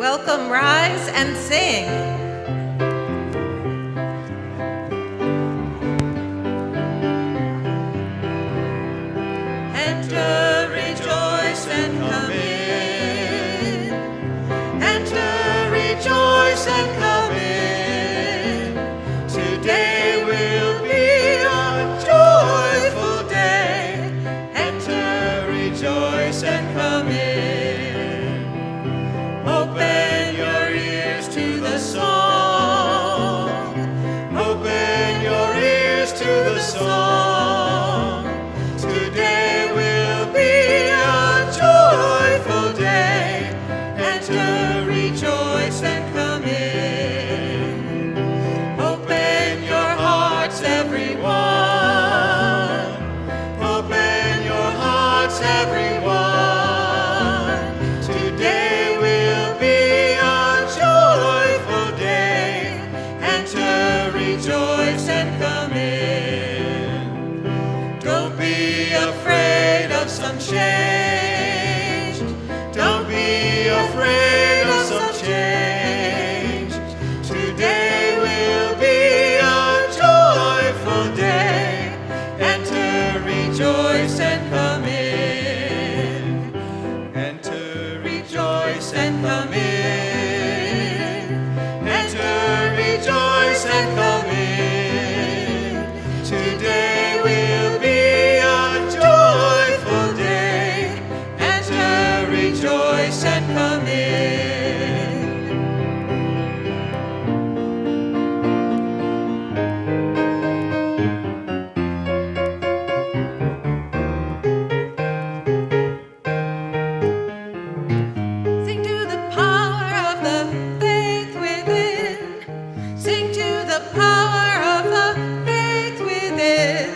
Welcome, rise and sing. Enter, rejoice, and come in. Enter, rejoice, and come in. Today will be a joyful day. Enter, rejoice, and come in. Open your ears to the song. Open your ears to the song. Today will be a joyful day. Enter, rejoice, and come in. Open your hearts, everyone. Open your hearts, everyone. Today will be a joyful day. Enter, rejoice, and come in. Don't be afraid of some change. Don't be afraid of some change. Today will be a joyful day. Enter, rejoice, and come in. Enter, rejoice, and come in. Enter, rejoice, and come in. Today will be a joyful day. Enter, rejoice, and come in. Sing to the power of the faith within. Sing to the power of the faith within.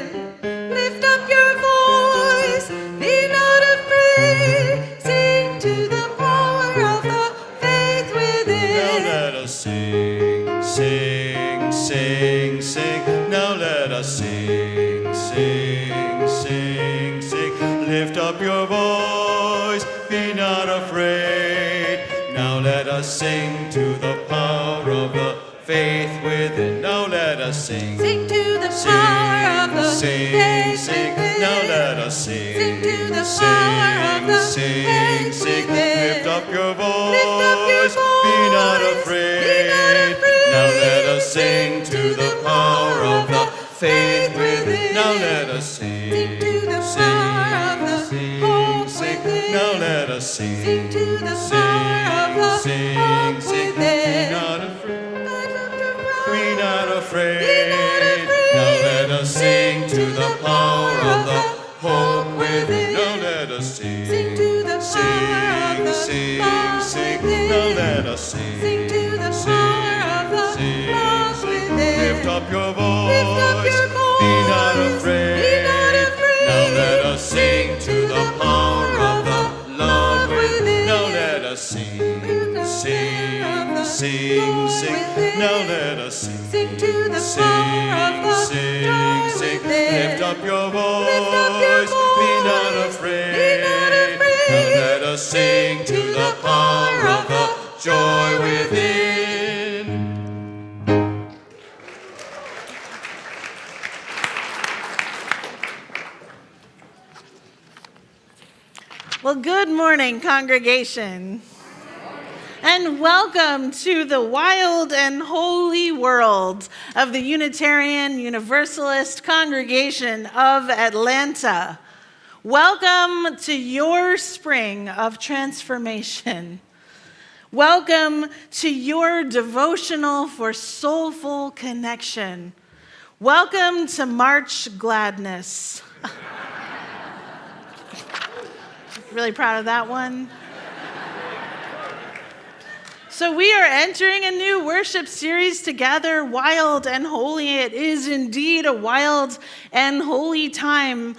Lift up your voice, be not afraid. Sing to the power of the faith within. Now let us sing, sing, sing, sing. Now let us sing, sing, sing, sing. Lift up your voice, be not afraid. Now let us sing to the power of the faith within. Now let us sing. Sing to the power of the Sing, faith sing, within. now let us sing. Sing to the power of the Sing, faith sing, within. lift up your voice, Lift up your be not voice, afraid. be not afraid. Now let us sing to the power of the faith within. Now let us sing. Sing to the power of the hope within. Now let us sing. Sing to the power of the hope Be within. not afraid. Be Be not afraid. not afraid. Now let us sing to the power of the hope within. Now let us sing. Sing to the power of the Sing, love sing, within. now let us sing. Sing to the power of the love within. Lift up your Lift up voice, your voice. be not afraid. Be not afraid. Now let us sing to the power of the love within. Now let us sing, sing, sing, sing. Now let us sing. Sing to the power of the joy within. Lift up your Lift up your voice, be not voice. afraid. Be not afraid. Now let us sing to the power of the joy within. Well, good morning, congregation. And welcome to the wild and holy world of the Unitarian Universalist Congregation of Atlanta. Welcome to your spring of transformation. Welcome to your devotional for soulful connection. Welcome to March Gladness. Really proud of that one. So we are entering a new worship series together, Wild and Holy. It is indeed a wild and holy time.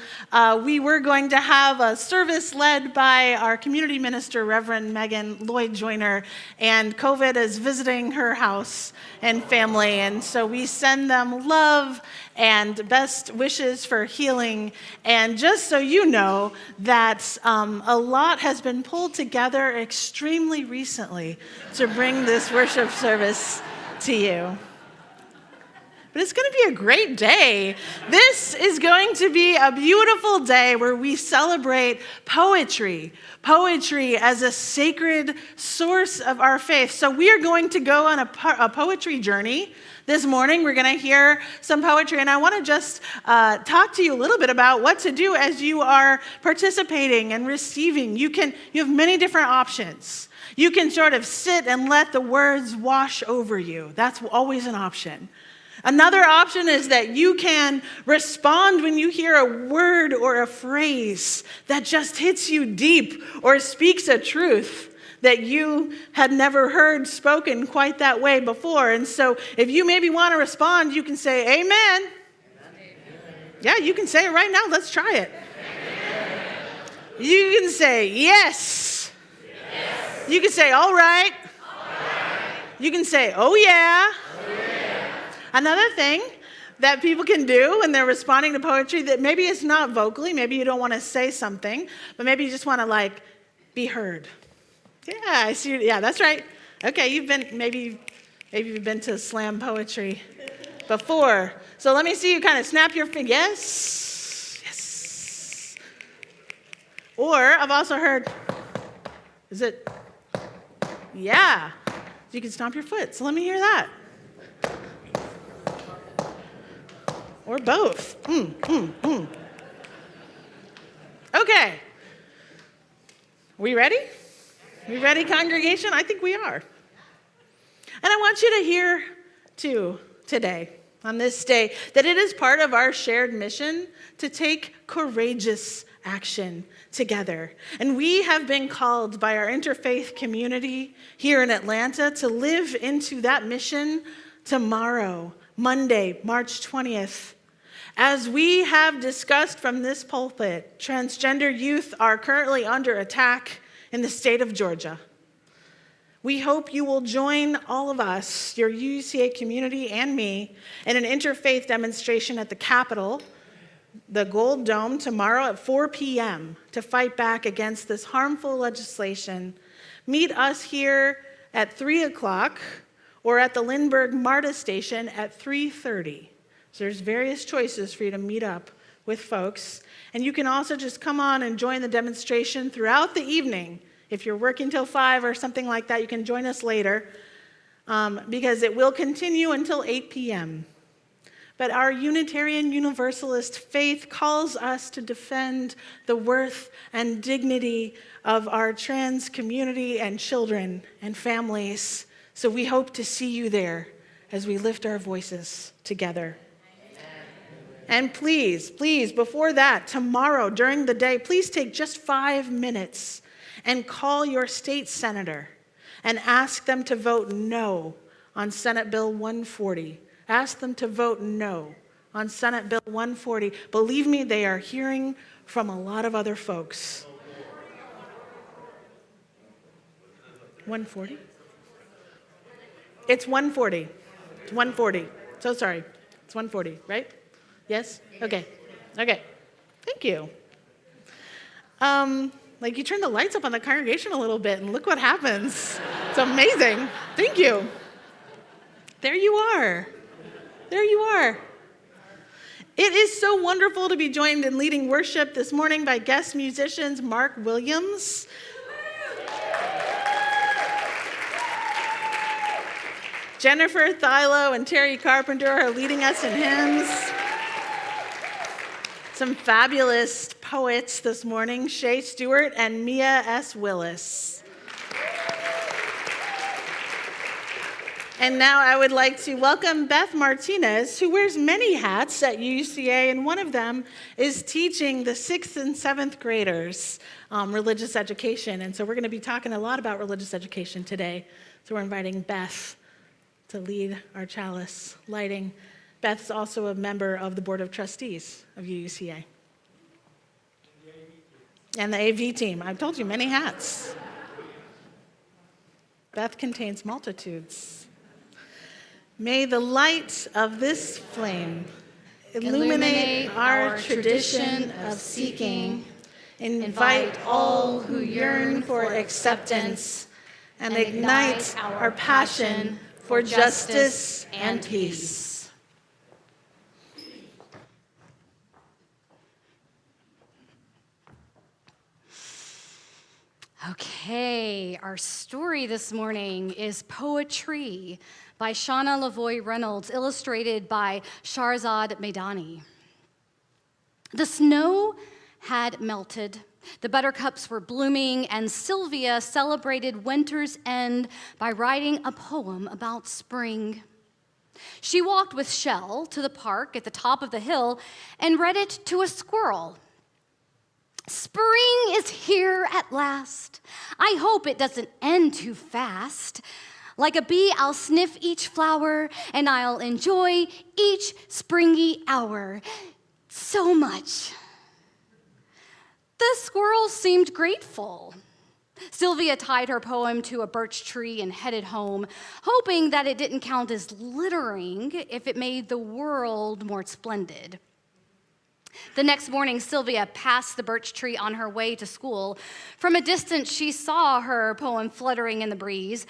We were going to have a service led by our community minister, Reverend Megan Lloyd Joyner, and COVID is visiting her house and family. And so we send them love and best wishes for healing. And just so you know that a lot has been pulled together extremely recently to bring this worship service to you. But it's going to be a great day. This is going to be a beautiful day where we celebrate poetry. Poetry as a sacred source of our faith. So we are going to go on a poetry journey. This morning, we're going to hear some poetry, and I want to just talk to you a little bit about what to do as you are participating and receiving. You have many different options. You can sort of sit and let the words wash over you. That's always an option. Another option is that you can respond when you hear a word or a phrase that just hits you deep or speaks a truth that you had never heard spoken quite that way before. And so if you maybe want to respond, you can say, Amen. Amen. Yeah, you can say it right now. Let's try it. Amen. You can say, yes. Yes. You can say, all right. All right. You can say, oh yeah. Oh, yeah. Another thing that people can do when they're responding to poetry that maybe it's not vocally, maybe you don't want to say something, but maybe you just want to be heard. Yeah, I see. Yeah, that's right. Okay, maybe you've been to slam poetry before. So let me see you kind of snap your finger. Yes, yes. Or I've also heard, is it? Yeah. You can stomp your foot. So let me hear that. Or both. Okay. We ready? We ready, congregation? I think we are. And I want you to hear, too, today, on this day, that it is part of our shared mission to take courageous action together. And we have been called by our interfaith community here in Atlanta to live into that mission tomorrow, Monday, March 20th. As we have discussed from this pulpit, transgender youth are currently under attack in the state of Georgia. We hope you will join all of us, your UCA community and me, in an interfaith demonstration at the Capitol, the Gold Dome, tomorrow at 4 p.m. to fight back against this harmful legislation. Meet us here at 3 o'clock or at the Lindbergh MARTA station at 3:30. So there's various choices for you to meet up with folks. And you can also just come on and join the demonstration throughout the evening. If you're working till 5 or something like that, you can join us later because it will continue until 8 p.m. But our Unitarian Universalist faith calls us to defend the worth and dignity of our trans community and children and families. So we hope to see you there as we lift our voices together. And please, before that, tomorrow during the day, please take just 5 minutes and call your state senator and ask them to vote no on Senate Bill 140. Ask them to vote no on Senate Bill 140. Believe me, they are hearing from a lot of other folks. 140? It's 140. It's 140. So sorry. It's 140, right? Yes? Okay. Thank you. You turn the lights up on the congregation a little bit and look what happens. It's amazing. Thank you. There you are. It is so wonderful to be joined in leading worship this morning by guest musicians Mark Williams, Jennifer Thilo and Terry Carpenter are leading us in hymns. Some fabulous poets this morning, Shay Stewart and Mia S. Willis. And now I would like to welcome Beth Martinez, who wears many hats at UCA, and one of them is teaching the 6th and 7th graders religious education. And so we're going to be talking a lot about religious education today. So we're inviting Beth to lead our chalice lighting. Beth's also a member of the Board of Trustees of UCA. And the AV team. I've told you, many hats. Beth contains multitudes. May the light of this flame illuminate our tradition of seeking, invite all who yearn for acceptance, and ignite our passion for justice and peace. Okay, our story this morning is Poetry by Shauna Lavoie Reynolds, illustrated by Shahrazad Maidani. The snow had melted, the buttercups were blooming, and Sylvia celebrated winter's end by writing a poem about spring. She walked with Shell to the park at the top of the hill and read it to a squirrel. Spring is here at last. I hope it doesn't end too fast. Like a bee, I'll sniff each flower, and I'll enjoy each springy hour so much. The squirrel seemed grateful. Sylvia tied her poem to a birch tree and headed home, hoping that it didn't count as littering if it made the world more splendid. The next morning, Sylvia passed the birch tree on her way to school. From a distance, she saw her poem fluttering in the breeze.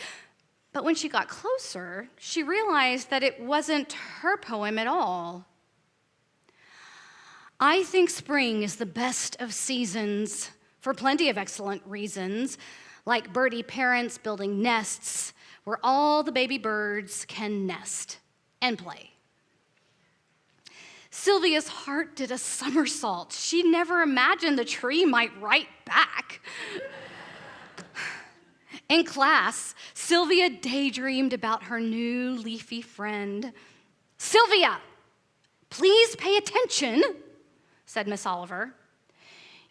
But when she got closer, she realized that it wasn't her poem at all. I think spring is the best of seasons for plenty of excellent reasons, like birdie parents building nests where all the baby birds can nest and play. Sylvia's heart did a somersault. She never imagined the tree might write back. In class, Sylvia daydreamed about her new leafy friend. Sylvia, please pay attention, said Miss Oliver.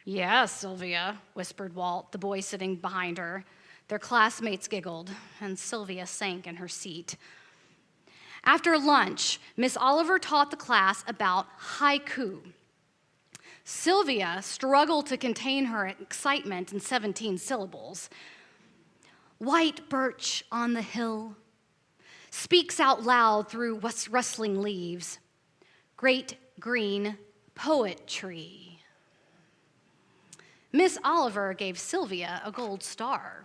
Yes, Sylvia, whispered Walt, the boy sitting behind her. Their classmates giggled, and Sylvia sank in her seat. After lunch, Miss Oliver taught the class about haiku. Sylvia struggled to contain her excitement in 17 syllables. White birch on the hill speaks out loud through rustling leaves. Great green poetry. Miss Oliver gave Sylvia a gold star.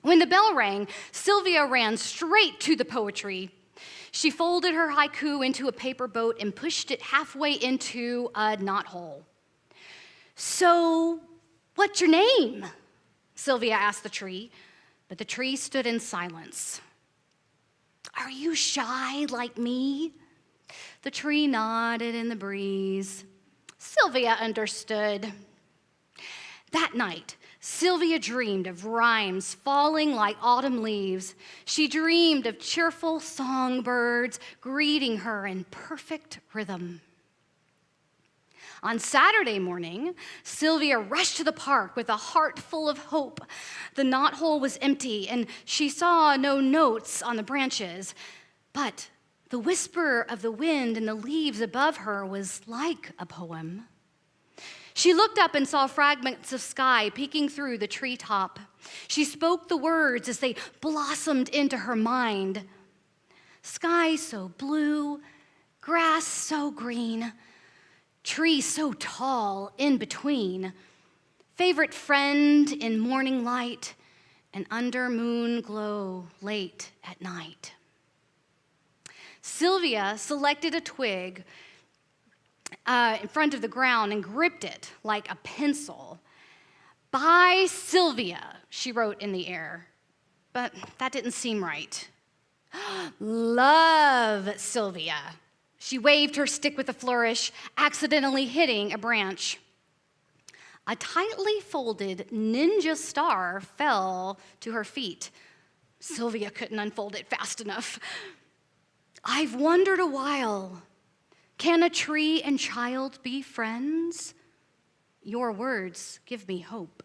When the bell rang, Sylvia ran straight to the poetry. She folded her haiku into a paper boat and pushed it halfway into a knothole. So, what's your name? Sylvia asked the tree, but the tree stood in silence. Are you shy like me? The tree nodded in the breeze. Sylvia understood. That night, Sylvia dreamed of rhymes falling like autumn leaves. She dreamed of cheerful songbirds greeting her in perfect rhythm. On Saturday morning, Sylvia rushed to the park with a heart full of hope. The knothole was empty, and she saw no notes on the branches. But the whisper of the wind in the leaves above her was like a poem. She looked up and saw fragments of sky peeking through the treetop. She spoke the words as they blossomed into her mind. Sky so blue, grass so green, tree so tall in between, favorite friend in morning light, and under moon glow late at night. Sylvia selected a twig in front of the ground and gripped it like a pencil. By Sylvia, she wrote in the air, but that didn't seem right. Love Sylvia. She waved her stick with a flourish, accidentally hitting a branch. A tightly folded ninja star fell to her feet. Sylvia couldn't unfold it fast enough. I've wondered a while, can a tree and child be friends? Your words give me hope.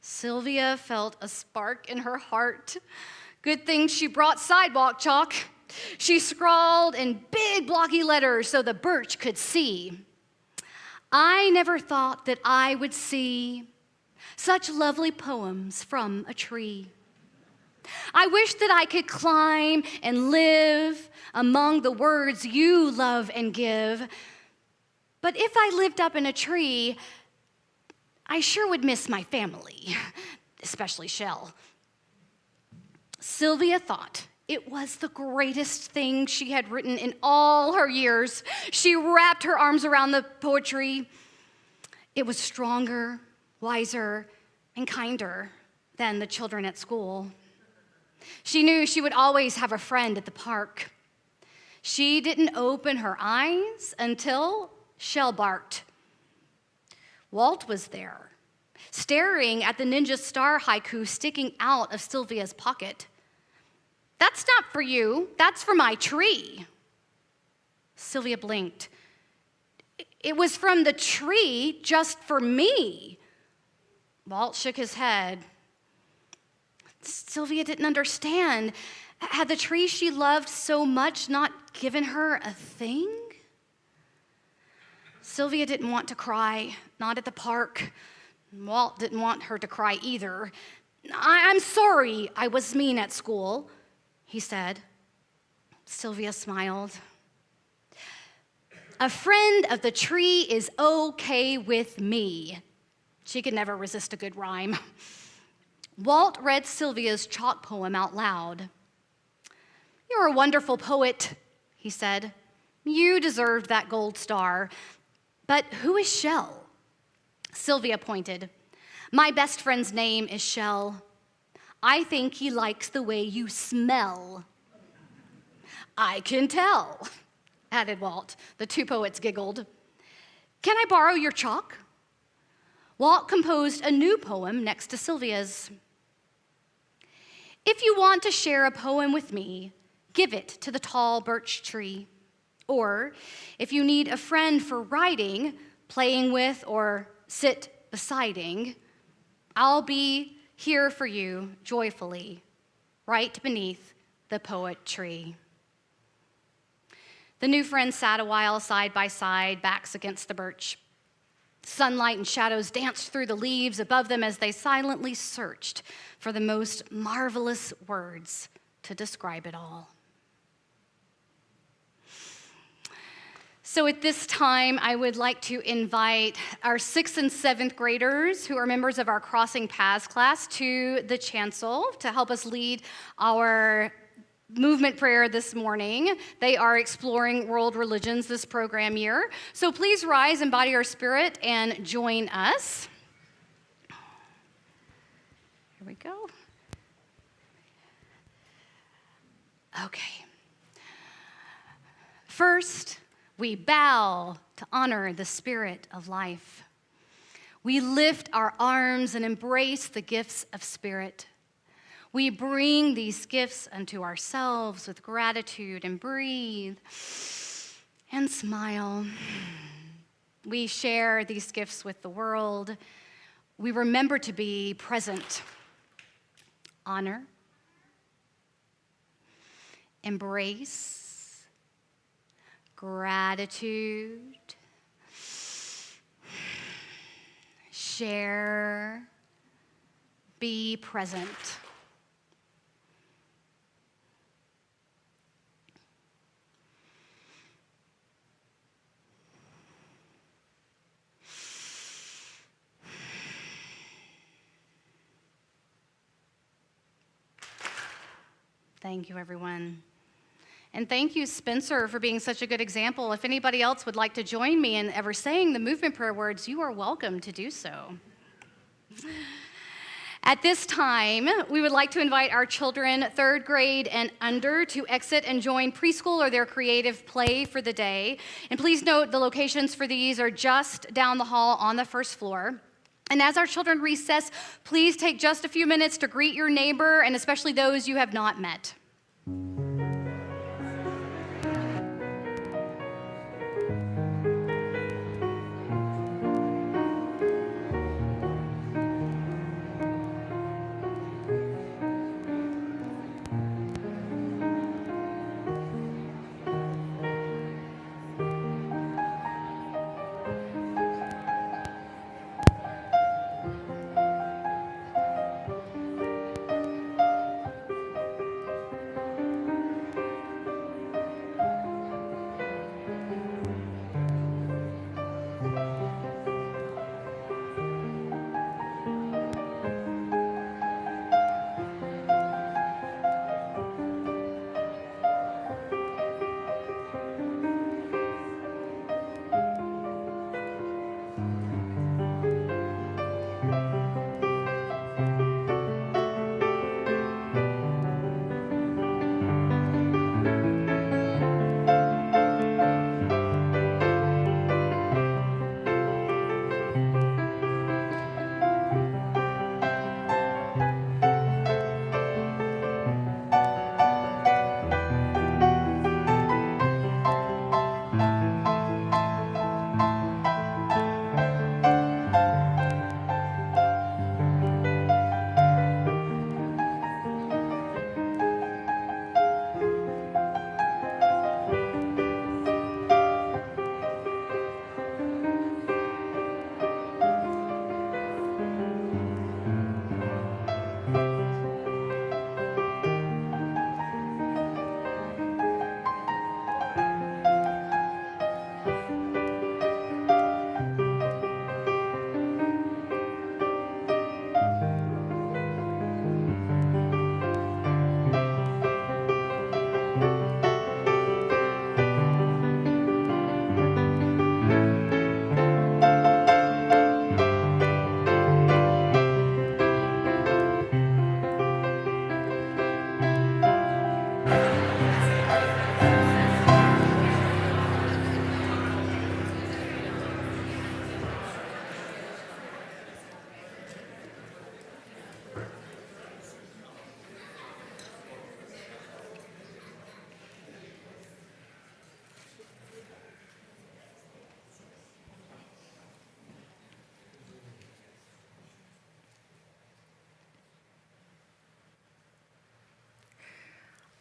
Sylvia felt a spark in her heart. Good thing she brought sidewalk chalk. She scrawled in big blocky letters so the birch could see. I never thought that I would see such lovely poems from a tree. I wish that I could climb and live among the words you love and give. But if I lived up in a tree, I sure would miss my family, especially Shell. Sylvia thought it was the greatest thing she had written in all her years. She wrapped her arms around the poetry. It was stronger, wiser, and kinder than the children at school. She knew she would always have a friend at the park. She didn't open her eyes until Shell barked. Walt was there, staring at the ninja star haiku sticking out of Sylvia's pocket. That's not for you, that's for my tree. Sylvia blinked. It was from the tree just for me. Walt shook his head. Sylvia didn't understand. Had the tree she loved so much not given her a thing? Sylvia didn't want to cry, not at the park. Walt didn't want her to cry either. I'm sorry I was mean at school, he said. Sylvia smiled. A friend of the tree is okay with me. She could never resist a good rhyme. Walt read Sylvia's chalk poem out loud. You're a wonderful poet, he said. You deserved that gold star. But who is Shell? Sylvia pointed. My best friend's name is Shell. I think he likes the way you smell. I can tell, added Walt. The two poets giggled. Can I borrow your chalk? Walt composed a new poem next to Sylvia's. If you want to share a poem with me, give it to the tall birch tree. Or if you need a friend for writing, playing with, or sit besiding, I'll be here for you joyfully, right beneath the poet tree. The new friends sat a while side by side, backs against the birch. Sunlight and shadows danced through the leaves above them as they silently searched for the most marvelous words to describe it all. So at this time, I would like to invite our 6th and 7th graders who are members of our Crossing Paths class to the chancel to help us lead our movement prayer this morning. They are exploring world religions this program year. So please rise, embody our spirit, and join us. Here we go. Okay. First, we bow to honor the spirit of life. We lift our arms and embrace the gifts of spirit. We bring these gifts unto ourselves with gratitude and breathe and smile. We share these gifts with the world. We remember to be present, honor, embrace, gratitude, share, be present. Thank you, everyone. And thank you, Spencer, for being such a good example. If anybody else would like to join me in ever saying the movement prayer words, you are welcome to do so. At this time, we would like to invite our children, 3rd grade and under, to exit and join preschool or their creative play for the day. And please note the locations for these are just down the hall on the 1st floor. And as our children recess, please take just a few minutes to greet your neighbor, and especially those you have not met.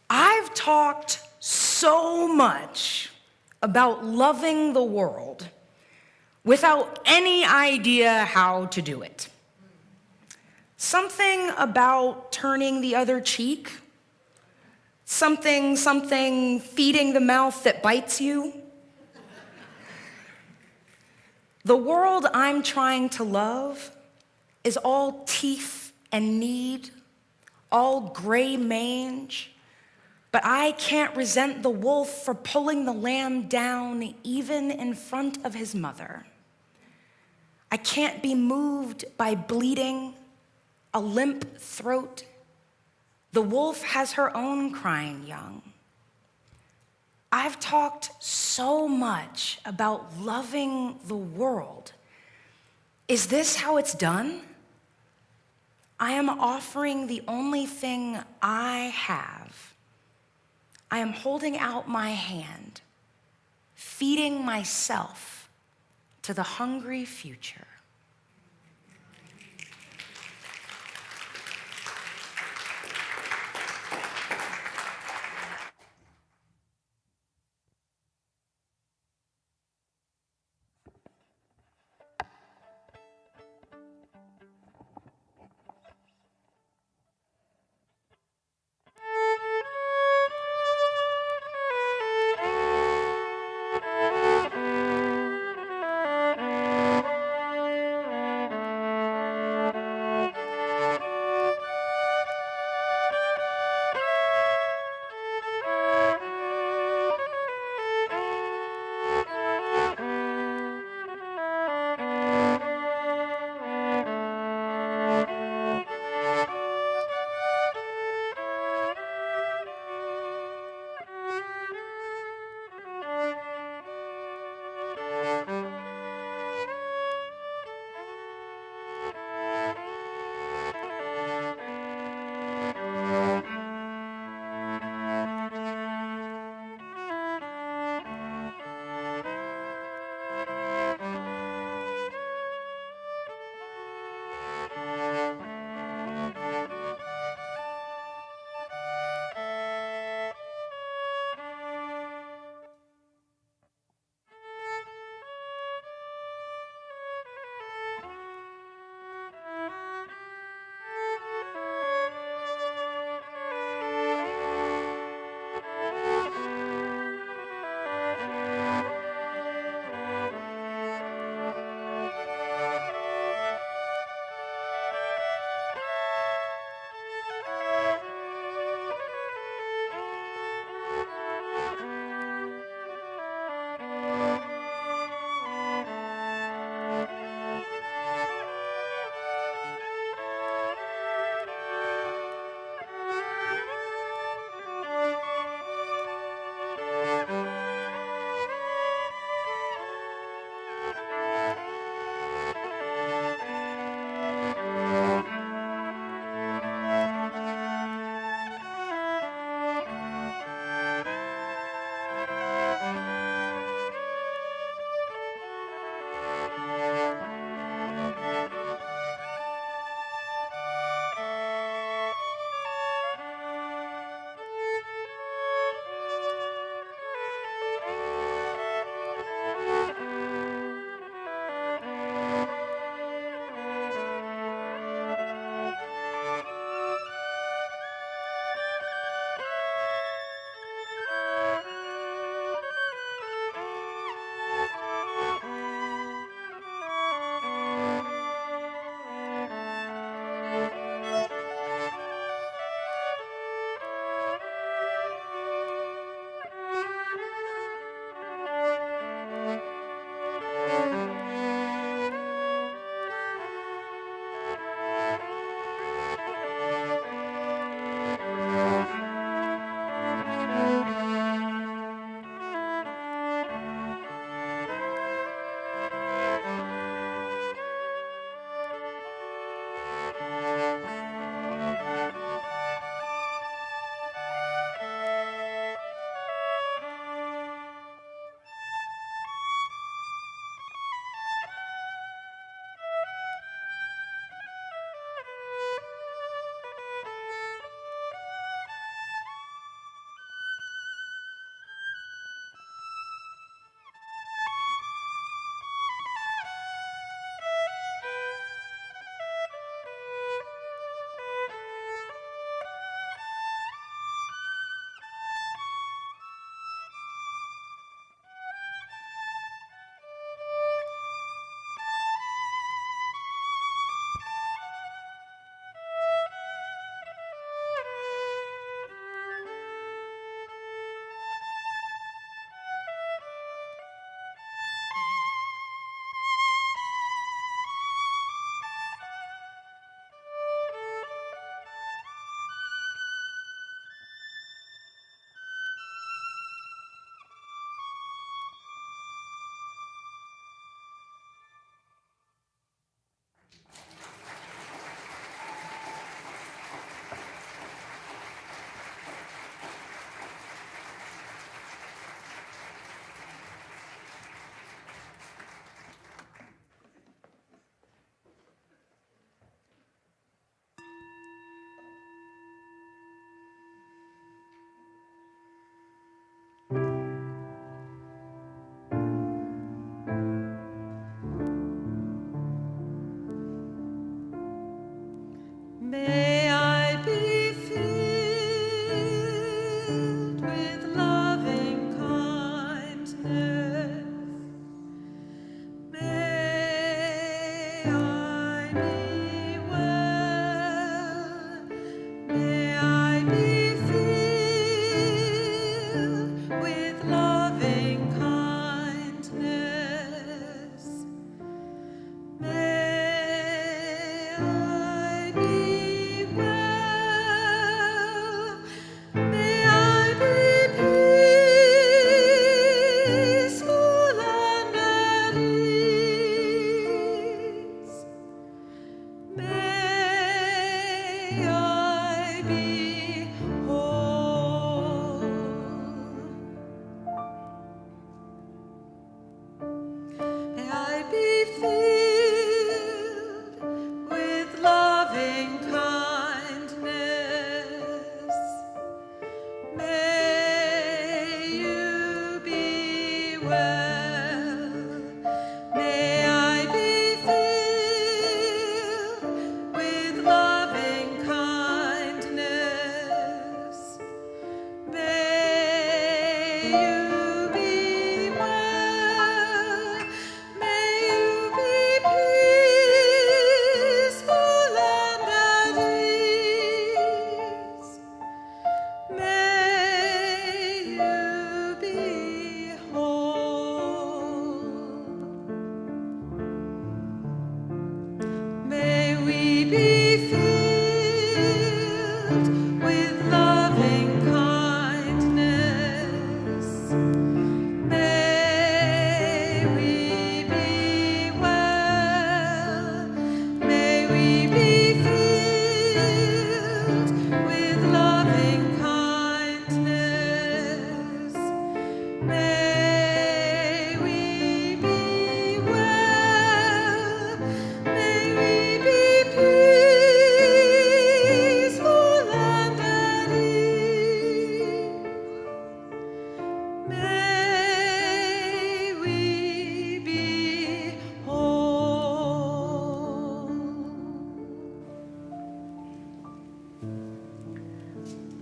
I've talked so much about loving the world without any idea how to do it. Something about turning the other cheek, something feeding the mouth that bites you. The world I'm trying to love is all teeth and need, all gray mange, but I can't resent the wolf for pulling the lamb down even in front of his mother. I can't be moved by bleeding, a limp throat. The wolf has her own crying young. I've talked so much about loving the world. Is this how it's done? I am offering the only thing I have. I am holding out my hand, feeding myself to the hungry future.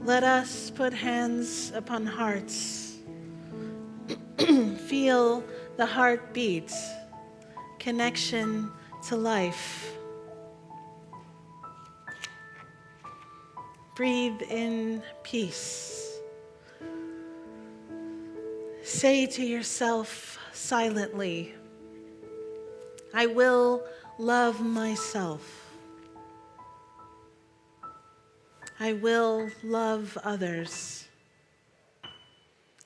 Let us put hands upon hearts. Feel the heartbeat, connection to life. Breathe in peace. Say to yourself silently, I will love myself. I will love others.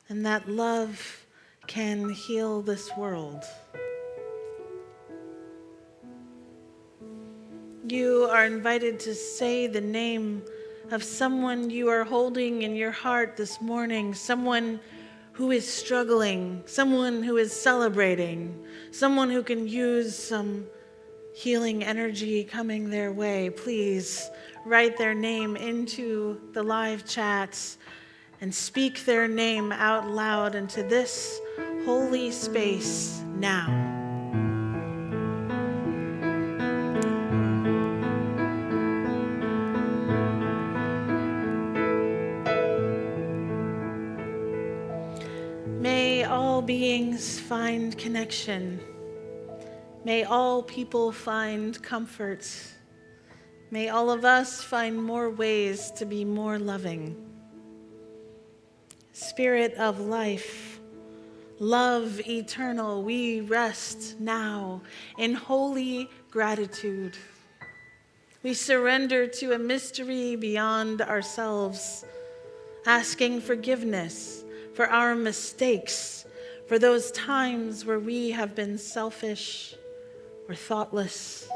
And that love can heal this world. You are invited to say the name of someone you are holding in your heart this morning, someone who is struggling, someone who is celebrating, someone who can use some healing energy coming their way. Please write their name into the live chats and speak their name out loud into this holy space now. May all beings find connection. May all people find comfort. May all of us find more ways to be more loving. Spirit of life, love eternal, we rest now in holy gratitude. We surrender to a mystery beyond ourselves, asking forgiveness for our mistakes, for those times where we have been selfish or thoughtless.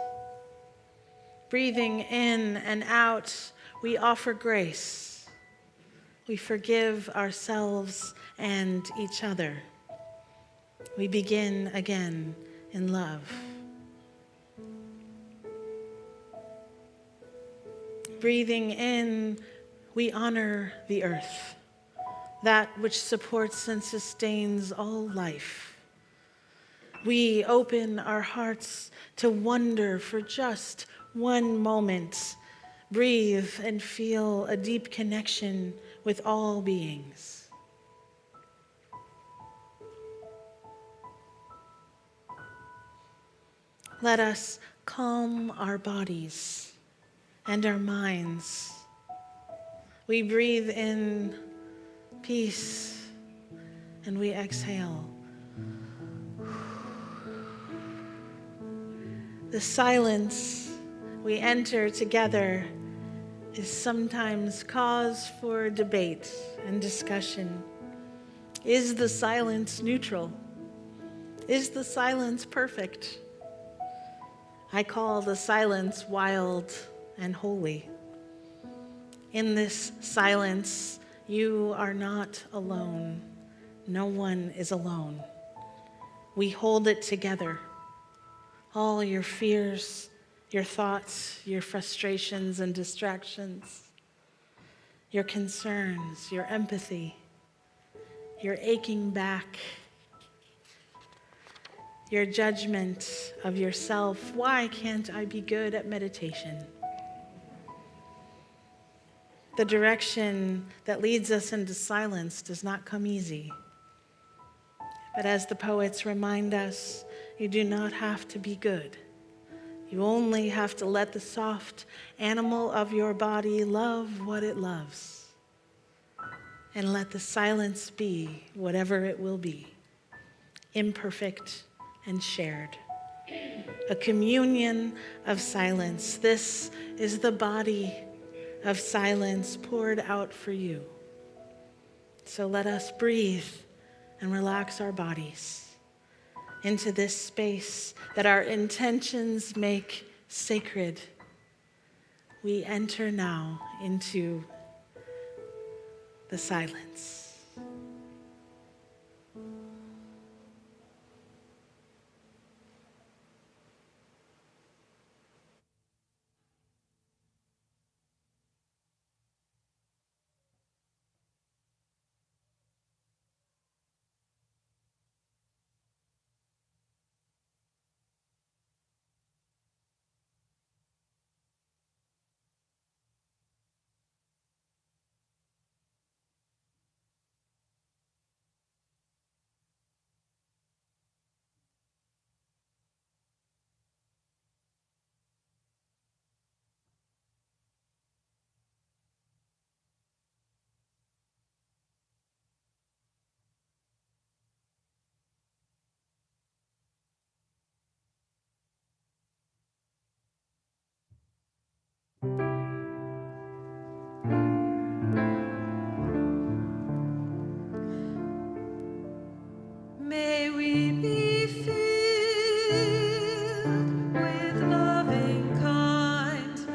Breathing in and out, we offer grace. We forgive ourselves and each other. We begin again in love. Breathing in, we honor the earth, that which supports and sustains all life. We open our hearts to wonder for just one moment. Breathe and feel a deep connection with all beings. Let us calm our bodies and our minds. We breathe in peace and we exhale. The silence we enter together is sometimes cause for debate and discussion. Is the silence neutral? Is the silence perfect? I call the silence wild and holy. In this silence, you are not alone. No one is alone. We hold it together. All your fears, your thoughts, your frustrations and distractions, your concerns, your empathy, your aching back, your judgment of yourself. Why can't I be good at meditation? The direction that leads us into silence does not come easy. But as the poets remind us, you do not have to be good. You only have to let the soft animal of your body love what it loves. And let the silence be whatever it will be, imperfect and shared. A communion of silence. This is the body of silence poured out for you. So let us breathe and relax our bodies into this space that our intentions make sacred. We enter now into the silence. May we be filled with loving kindness.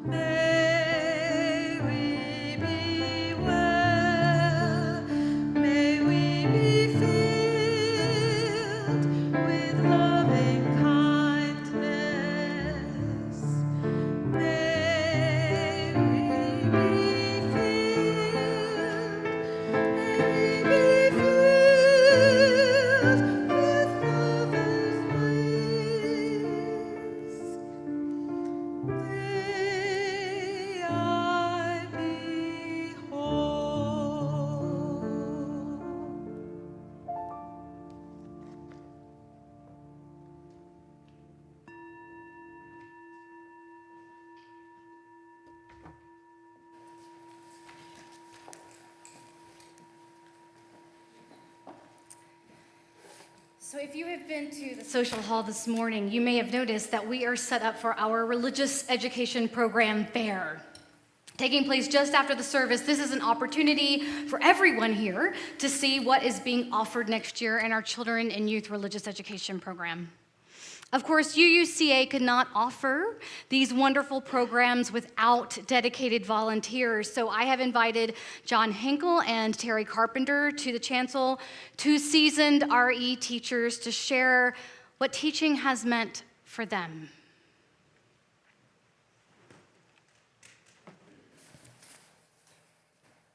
May we be well. May we be filled with loving kindness. May we be filled. May we be filled with lover's ways. May I be whole. So if you have been to the social hall this morning, you may have noticed that we are set up for our religious education program fair. Taking place just after the service, this is an opportunity for everyone here to see what is being offered next year in our children and youth religious education program. Of course, UUCA could not offer these wonderful programs without dedicated volunteers, so I have invited John Hinkle and Terry Carpenter to the chancel, two seasoned RE teachers, to share what teaching has meant for them.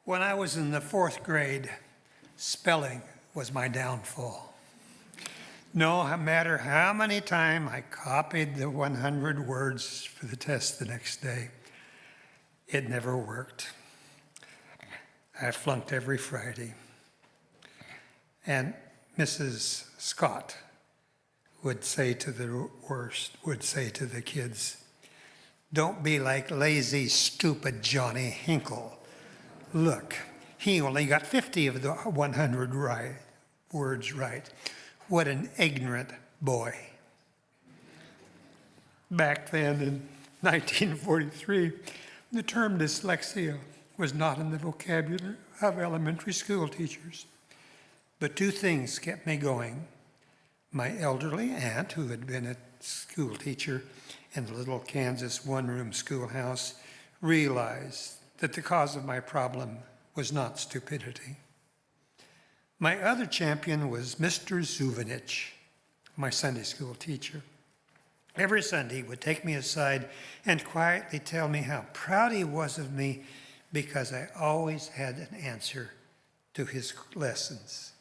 When I was in the 4th grade, spelling was my downfall. No matter how many times I copied the 100 words for the test the next day, it never worked. I flunked every Friday. And Mrs. Scott would say to the kids, "Don't be like lazy, stupid Johnny Hinkle. Look, he only got 50 of the 100 words right. What an ignorant boy." Back then in 1943, the term dyslexia was not in the vocabulary of elementary school teachers. But two things kept me going. My elderly aunt, who had been a school teacher in the little Kansas one-room schoolhouse, realized that the cause of my problem was not stupidity. My other champion was Mr. Zuvanich, my Sunday school teacher. Every Sunday he would take me aside and quietly tell me how proud he was of me because I always had an answer to his lessons.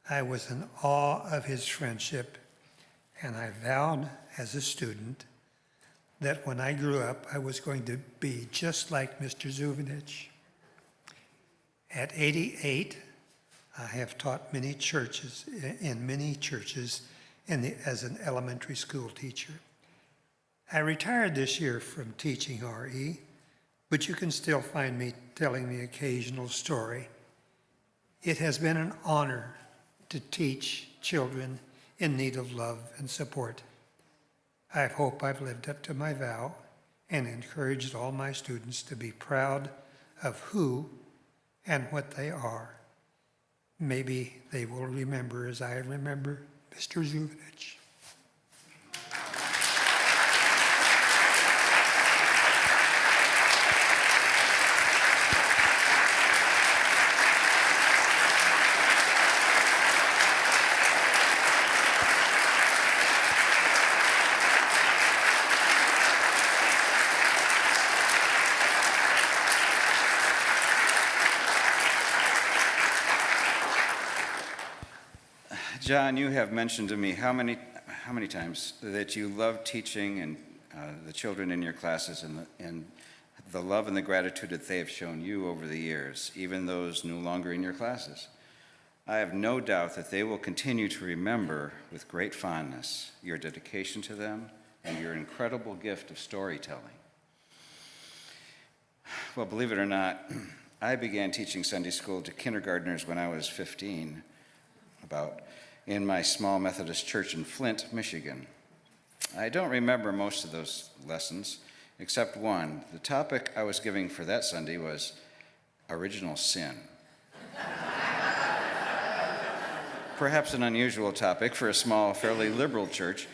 I was in awe of his friendship, and I vowed as a student that when I grew up, I was going to be just like Mr. Zuvanich. At 88, I have taught many churches as an elementary school teacher. I retired this year from teaching RE, but you can still find me telling the occasional story. It has been an honor to teach children in need of love and support. I hope I've lived up to my vow and encouraged all my students to be proud of who and what they are. Maybe they will remember as I remember Mr. Zuvanich. John, you have mentioned to me how many times that you love teaching and the children in your classes and the love and the gratitude that they have shown you over the years, even those no longer in your classes. I have no doubt that they will continue to remember with great fondness your dedication to them and your incredible gift of storytelling. Well, believe it or not, I began teaching Sunday school to kindergartners when I was 15, in my small Methodist church in Flint, Michigan. I don't remember most of those lessons, except one. The topic I was giving for that Sunday was original sin. Perhaps an unusual topic for a small, fairly liberal church.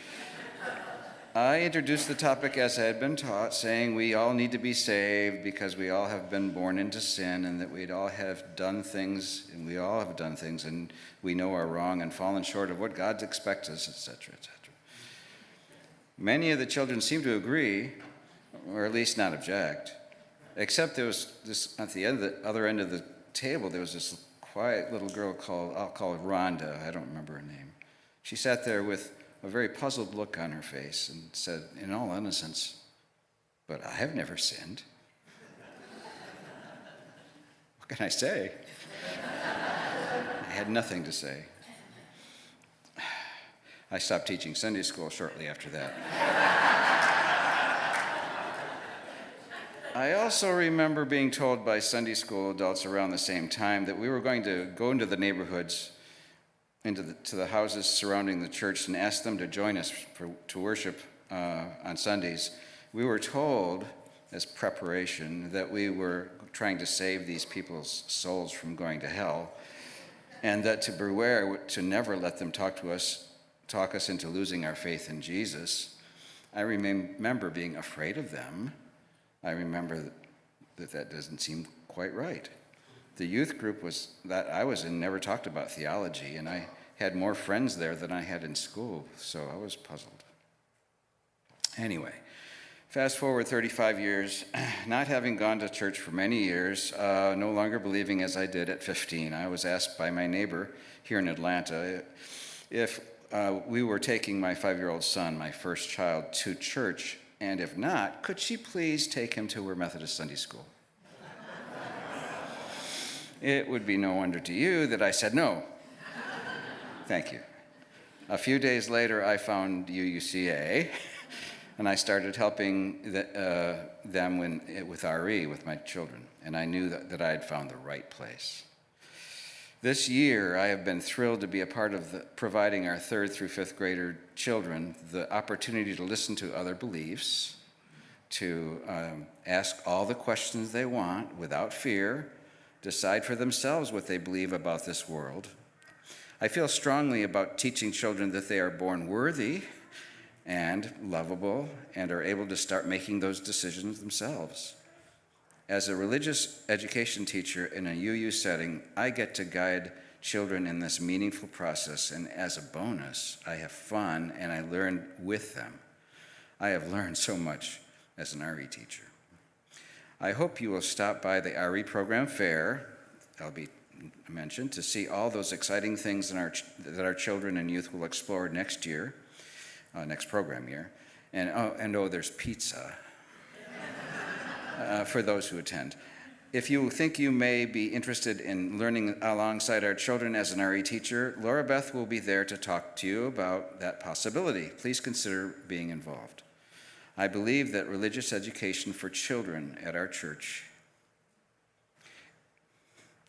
I introduced the topic as I had been taught, saying we all need to be saved because we all have been born into sin and that we'd all have done things, and we all have done things, and we know are wrong and fallen short of what God expects us, etc., etc. Many of the children seemed to agree, or at least not object, except there was this, at the other end of the table, there was this quiet little girl I'll call her Rhonda, I don't remember her name. She sat there with a very puzzled look on her face and said, in all innocence, "But I have never sinned." What can I say? I had nothing to say. I stopped teaching Sunday school shortly after that. I also remember being told by Sunday school adults around the same time that we were going to go into the neighborhoods, to the houses surrounding the church, and ask them to join us to worship on Sundays. We were told, as preparation, that we were trying to save these people's souls from going to hell, and that to beware, to never let them talk us into losing our faith in Jesus. I remember being afraid of them. I remember that doesn't seem quite right. The youth group that I was in never talked about theology, and I had more friends there than I had in school, so I was puzzled. Anyway, fast forward 35 years, not having gone to church for many years, no longer believing as I did at 15, I was asked by my neighbor here in Atlanta if we were taking my 5-year-old son, my first child, to church, and if not, could she please take him to her Methodist Sunday school? It would be no wonder to you that I said no. Thank you. A few days later, I found UUCA, and I started helping them with RE, with my children, and I knew that I had found the right place. This year, I have been thrilled to be a part of providing our 3rd through 5th grader children the opportunity to listen to other beliefs, to ask all the questions they want without fear, decide for themselves what they believe about this world. I feel strongly about teaching children that they are born worthy and lovable and are able to start making those decisions themselves. As a religious education teacher in a UU setting, I get to guide children in this meaningful process, and as a bonus, I have fun and I learn with them. I have learned so much as an RE teacher. I hope you will stop by the RE program fair, I'll be mentioned, to see all those exciting things that our children and youth will explore next year, next program year. And there's pizza for those who attend. If you think you may be interested in learning alongside our children as an RE teacher, Laura Beth will be there to talk to you about that possibility. Please consider being involved. I believe that religious education for children at our church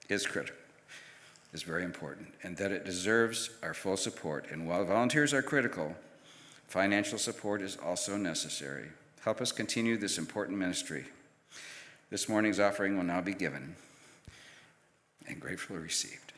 is critical, is very important, and that it deserves our full support. And while volunteers are critical, financial support is also necessary. Help us continue this important ministry. This morning's offering will now be given and gratefully received.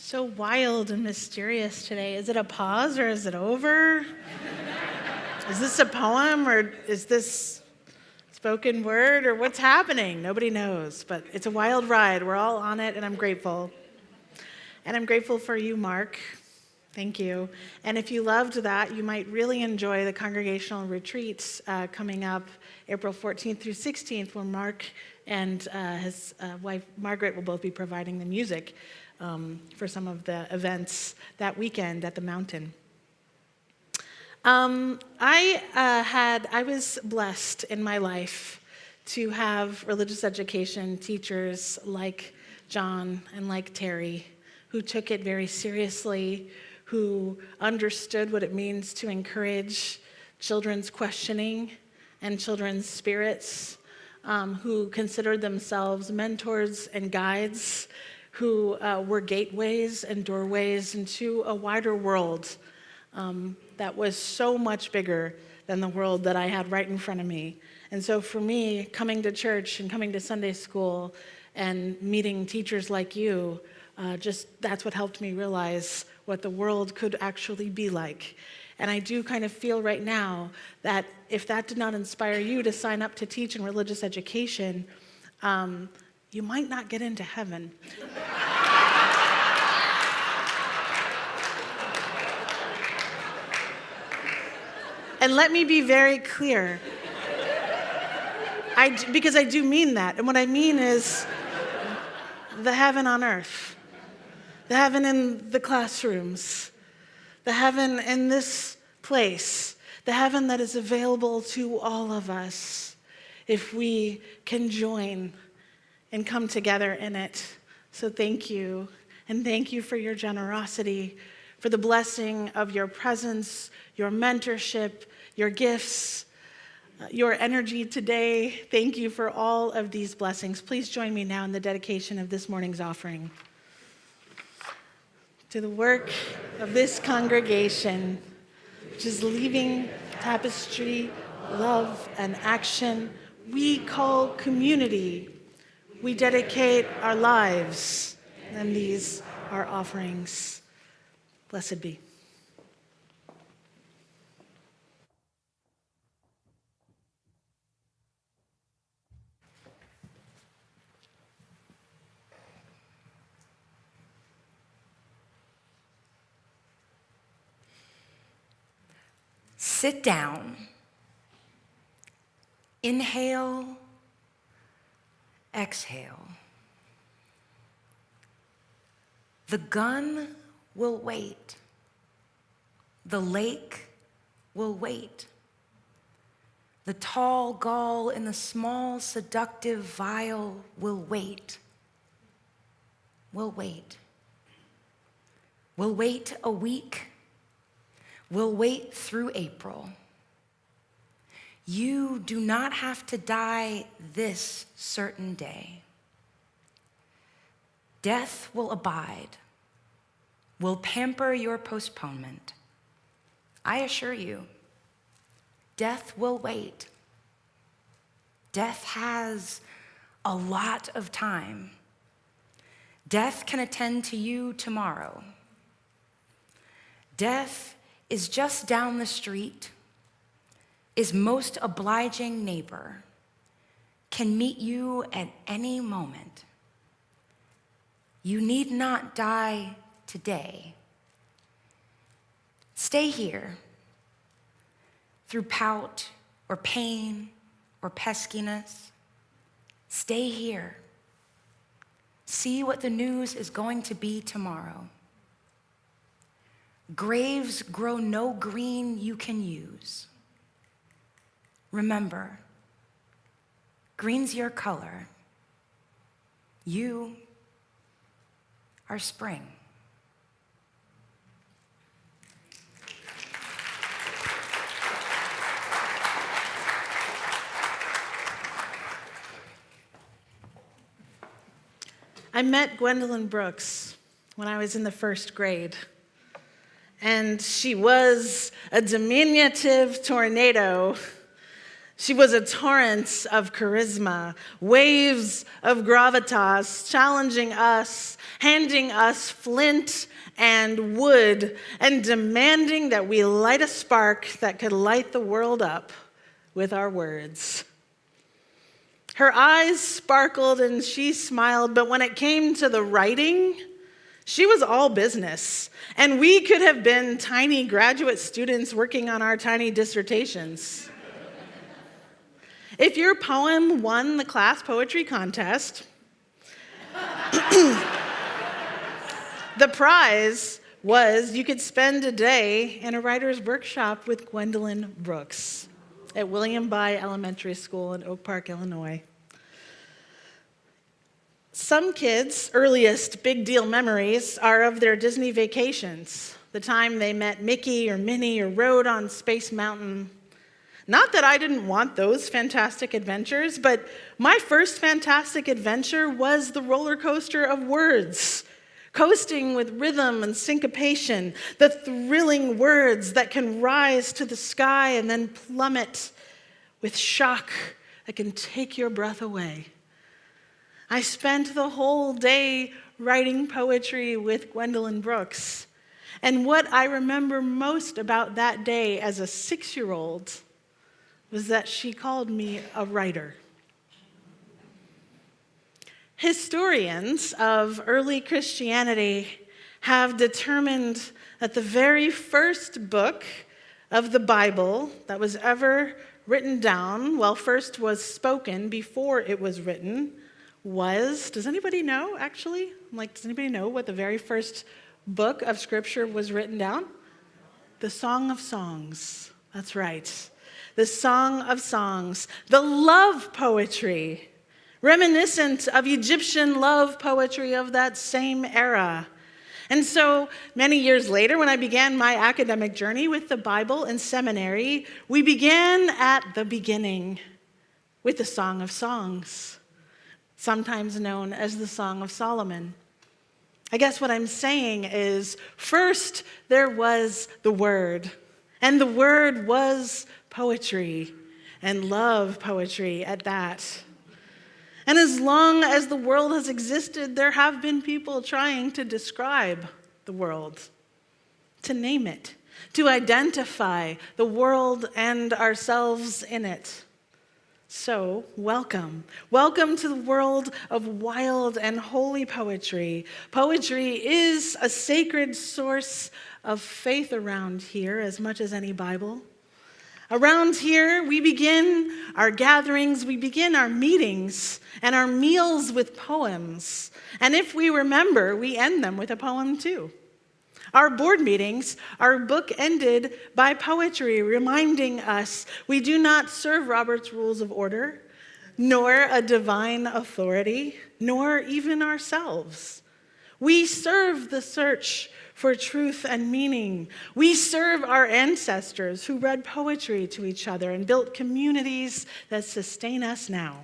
So wild and mysterious today. Is it a pause or is it over? Is this a poem or is this spoken word or what's happening? Nobody knows, but it's a wild ride. We're all on it and I'm grateful. And I'm grateful for you, Mark. Thank you. And if you loved that, you might really enjoy the congregational retreats coming up April 14th through 16th, where Mark and his wife Margaret will both be providing the music for some of the events that weekend at the mountain. I was blessed in my life to have religious education teachers like John and like Terry, who took it very seriously, who understood what it means to encourage children's questioning and children's spirits, who considered themselves mentors and guides, who were gateways and doorways into a wider world that was so much bigger than the world that I had right in front of me. And so for me, coming to church and coming to Sunday school and meeting teachers like you, that's what helped me realize what the world could actually be like. And I do kind of feel right now that if that did not inspire you to sign up to teach in religious education, you might not get into heaven. And let me be very clear, because I do mean that. And what I mean is the heaven on earth, the heaven in the classrooms, the heaven in this place, the heaven that is available to all of us if we can join and come together in it. So thank you, and thank you for your generosity, for the blessing of your presence, your mentorship, your gifts, your energy today. Thank you for all of these blessings. Please join me now in the dedication of this morning's offering. To the work of this congregation, which is leaving tapestry, love, and action, we call community. We dedicate our lives, and these are offerings. Blessed be. Sit down. Inhale. Exhale. The gun will wait. The lake will wait. The tall gall in the small seductive vial will wait. We'll wait. We'll wait a week. We'll wait through April. You do not have to die this certain day. Death will abide, will pamper your postponement. I assure you, death will wait. Death has a lot of time. Death can attend to you tomorrow. Death is just down the street, is most obliging neighbor, can meet you at any moment. You need not die today. Stay here through pout or pain or peskiness. Stay here. See what the news is going to be tomorrow. Graves grow no green you can use. Remember, green's your color. You are spring. I met Gwendolyn Brooks when I was in the first grade. And she was a diminutive tornado. She was a torrent of charisma, waves of gravitas, challenging us, handing us flint and wood, and demanding that we light a spark that could light the world up with our words. Her eyes sparkled and she smiled, but when it came to the writing, she was all business. And we could have been tiny graduate students working on our tiny dissertations. If your poem won the class poetry contest, the prize was you could spend a day in a writer's workshop with Gwendolyn Brooks at William By Elementary School in Oak Park, Illinois. Some kids' earliest big deal memories are of their Disney vacations, the time they met Mickey or Minnie or rode on Space Mountain. Not that I didn't want those fantastic adventures, but my first fantastic adventure was the roller coaster of words, coasting with rhythm and syncopation, the thrilling words that can rise to the sky and then plummet with shock that can take your breath away. I spent the whole day writing poetry with Gwendolyn Brooks, and what I remember most about that day as a 6-year-old was that she called me a writer. Historians of early Christianity have determined that the very first book of the Bible that was ever written down, well, first was spoken before it was written, was, does anybody know, actually? Does anybody know what the very first book of Scripture was written down? The Song of Songs. That's right. The Song of Songs, the love poetry, reminiscent of Egyptian love poetry of that same era. And so many years later, when I began my academic journey with the Bible in seminary, we began at the beginning with the Song of Songs, sometimes known as the Song of Solomon. I guess what I'm saying is, first there was the Word, and the Word was poetry, and love poetry at that. And as long as the world has existed, there have been people trying to describe the world, to name it, to identify the world and ourselves in it. So, welcome. Welcome to the world of wild and holy poetry. Poetry is a sacred source of faith around here as much as any Bible. Around here, we begin our gatherings, we begin our meetings and our meals with poems. And if we remember, we end them with a poem too. Our board meetings are bookended by poetry, reminding us we do not serve Robert's Rules of Order, nor a divine authority, nor even ourselves. We serve the search for truth and meaning. We serve our ancestors who read poetry to each other and built communities that sustain us now.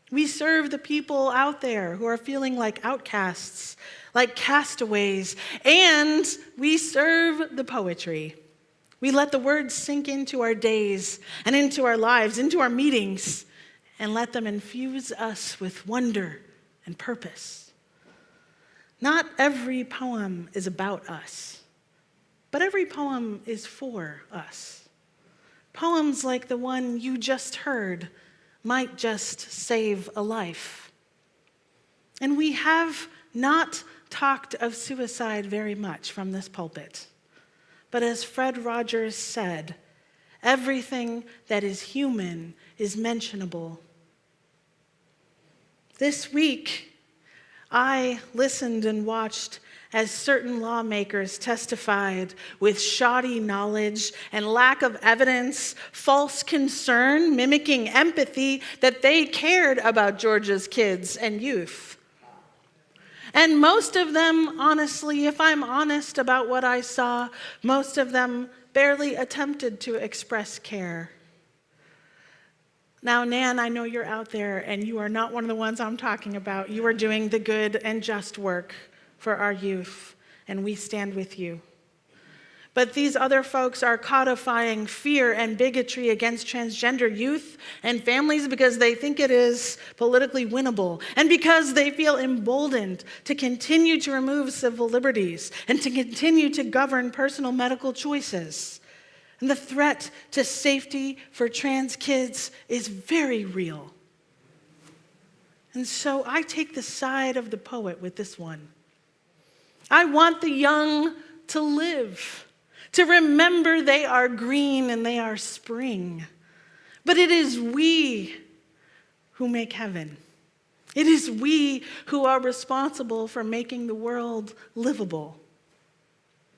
We serve the people out there who are feeling like outcasts, like castaways, and we serve the poetry. We let the words sink into our days and into our lives, into our meetings, and let them infuse us with wonder and purpose. Not every poem is about us, but every poem is for us. Poems like the one you just heard might just save a life. And we have not talked of suicide very much from this pulpit. But as Fred Rogers said, everything that is human is mentionable. This week, I listened and watched as certain lawmakers testified with shoddy knowledge and lack of evidence, false concern, mimicking empathy that they cared about Georgia's kids and youth. And most of them, honestly, if I'm honest about what I saw, most of them barely attempted to express care. Now, Nan, I know you're out there, and you are not one of the ones I'm talking about. You are doing the good and just work for our youth, and we stand with you. But these other folks are codifying fear and bigotry against transgender youth and families because they think it is politically winnable and because they feel emboldened to continue to remove civil liberties and to continue to govern personal medical choices. And the threat to safety for trans kids is very real. And so I take the side of the poet with this one. I want the young to live, to remember they are green and they are spring. But it is we who make heaven. It is we who are responsible for making the world livable.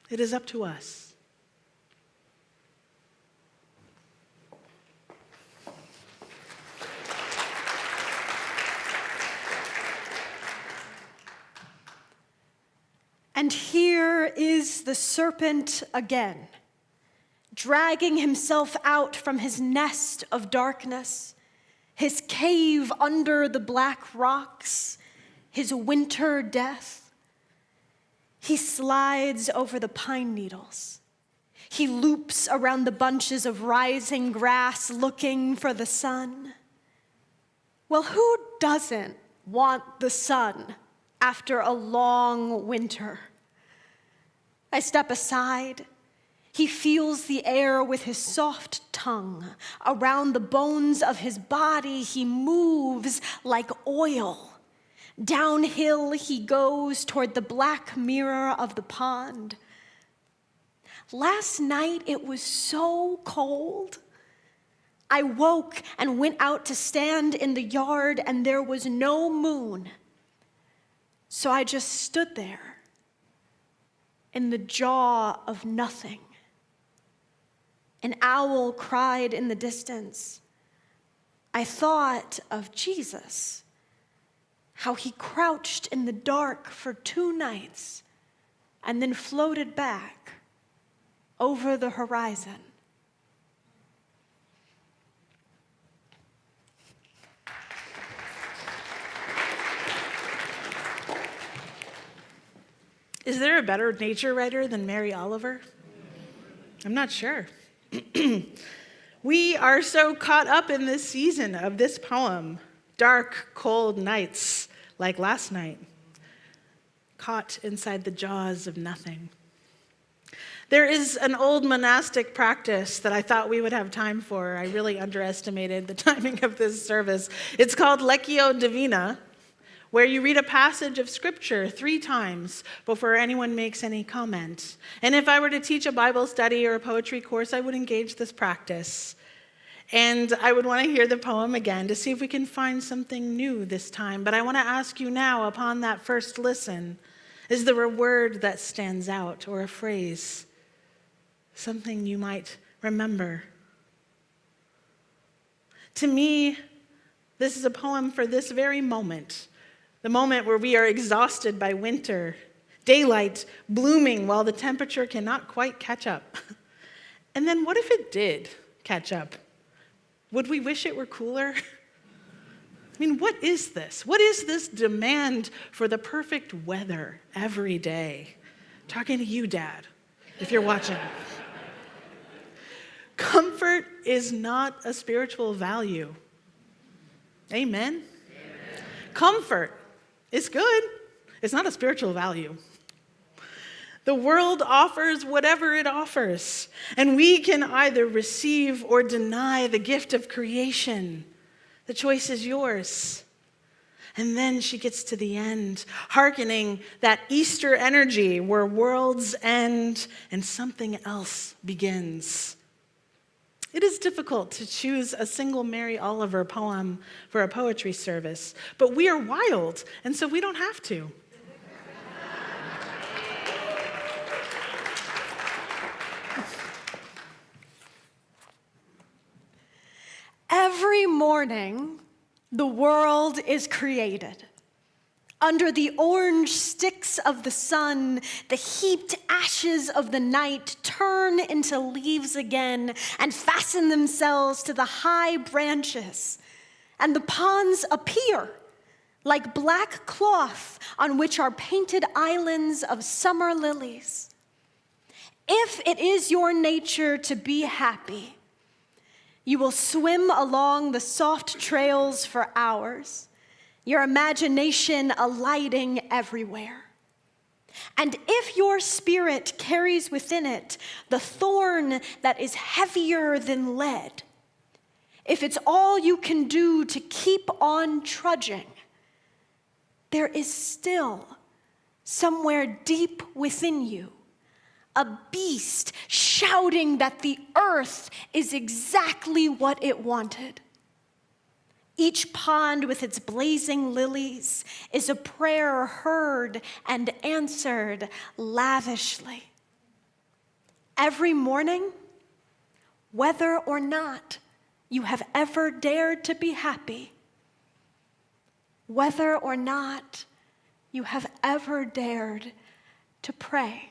It is up to us. And here is the serpent again, dragging himself out from his nest of darkness, his cave under the black rocks, his winter death. He slides over the pine needles. He loops around the bunches of rising grass looking for the sun. Well, who doesn't want the sun after a long winter? I step aside. He feels the air with his soft tongue. Around the bones of his body, he moves like oil. Downhill he goes toward the black mirror of the pond. Last night it was so cold. I woke and went out to stand in the yard, and there was no moon. So I just stood there in the jaw of nothing. An owl cried in the distance. I thought of Jesus, how he crouched in the dark for 2 nights and then floated back over the horizon. Is there a better nature writer than Mary Oliver? I'm not sure. We are so caught up in this season of this poem, dark, cold nights like last night, caught inside the jaws of nothing. There is an old monastic practice that I thought we would have time for. I really underestimated the timing of this service. It's called Lectio Divina, where you read a passage of scripture 3 times before anyone makes any comment. And if I were to teach a Bible study or a poetry course, I would engage this practice. And I would want to hear the poem again to see if we can find something new this time. But I want to ask you now, upon that first listen, is there a word that stands out or a phrase, something you might remember? To me, this is a poem for this very moment. The moment where we are exhausted by winter, daylight blooming while the temperature cannot quite catch up. And then what if it did catch up? Would we wish it were cooler? I mean, what is this? What is this demand for the perfect weather every day? Talking to you, Dad, if you're watching. Comfort is not a spiritual value. Amen? Comfort is good. It's not a spiritual value. The world offers whatever it offers, and we can either receive or deny the gift of creation. The choice is yours. And then she gets to the end, hearkening that Easter energy where worlds end and something else begins. It is difficult to choose a single Mary Oliver poem for a poetry service, but we are wild, and so we don't have to. Every morning, the world is created. Under the orange sticks of the sun, the heaped ashes of the night turn into leaves again and fasten themselves to the high branches, and the ponds appear like black cloth on which are painted islands of summer lilies. If it is your nature to be happy, you will swim along the soft trails for hours, your imagination alighting everywhere. And if your spirit carries within it the thorn that is heavier than lead, if it's all you can do to keep on trudging, there is still somewhere deep within you a beast shouting that the earth is exactly what it wanted. Each pond with its blazing lilies is a prayer heard and answered lavishly. Every morning, whether or not you have ever dared to be happy, whether or not you have ever dared to pray.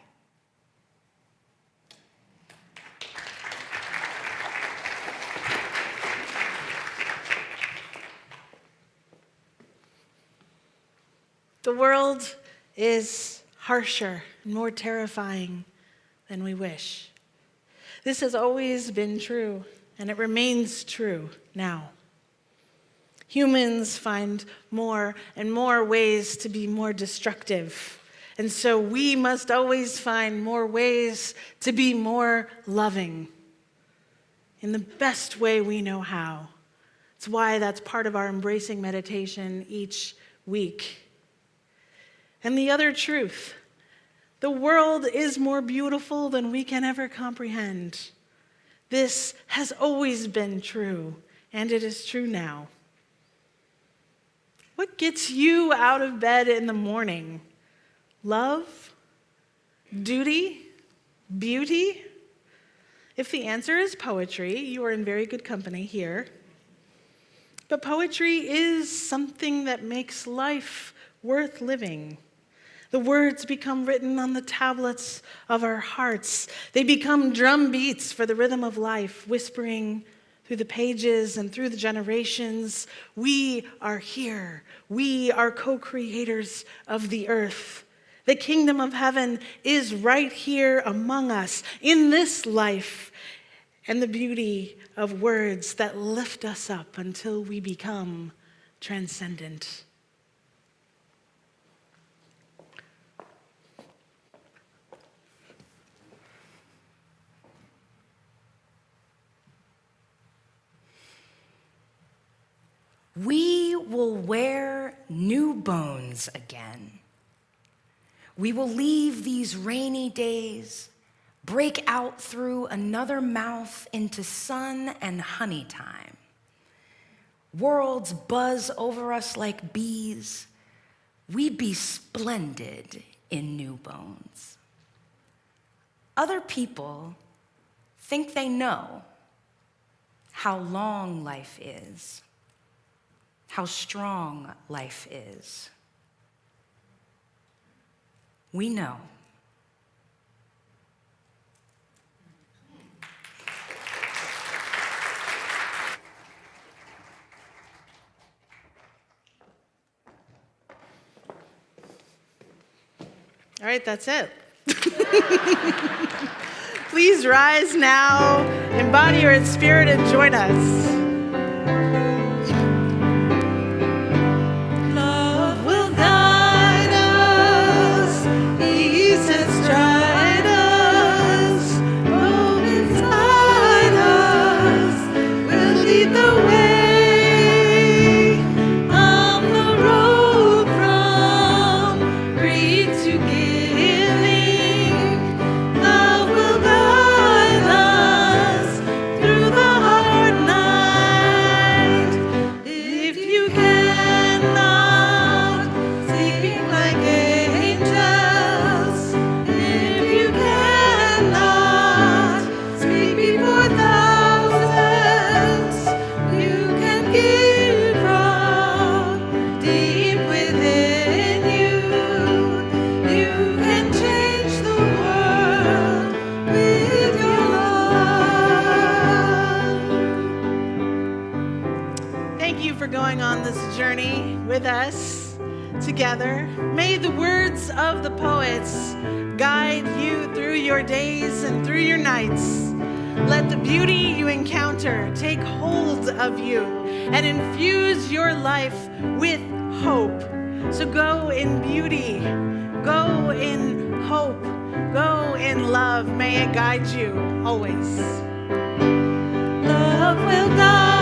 The world is harsher and more terrifying than we wish. This has always been true, and it remains true now. Humans find more and more ways to be more destructive, and so we must always find more ways to be more loving in the best way we know how. It's why that's part of our embracing meditation each week. And the other truth, the world is more beautiful than we can ever comprehend. This has always been true, and it is true now. What gets you out of bed in the morning? Love? Duty? Beauty? If the answer is poetry, you are in very good company here. But poetry is something that makes life worth living. The words become written on the tablets of our hearts. They become drum beats for the rhythm of life, whispering through the pages and through the generations. We are here. We are co-creators of the earth. The kingdom of heaven is right here among us in this life, and the beauty of words that lift us up until we become transcendent. We will wear new bones again. We will leave these rainy days, break out through another mouth into sun and honey time. Worlds buzz over us like bees. We be splendid in new bones. Other people think they know how long life is, how strong life is. We know. All right, that's it. Please rise now, embody your spirit, and join us. Love will guide us, ease and stride us, roam inside us, will lead the way on the road from greed to giving. Love will guide us through the hard night. If you cannot, sleeping like angels. If you cannot, speak before thousands. You can give from deep within you. You can change the world with your love. Thank you for going on this journey with us together. May the words of the poets guide you through your days and your nights. Let the beauty you encounter take hold of you and infuse your life with hope. So go in beauty, go in hope, go in love. May it guide you always. Love will guide.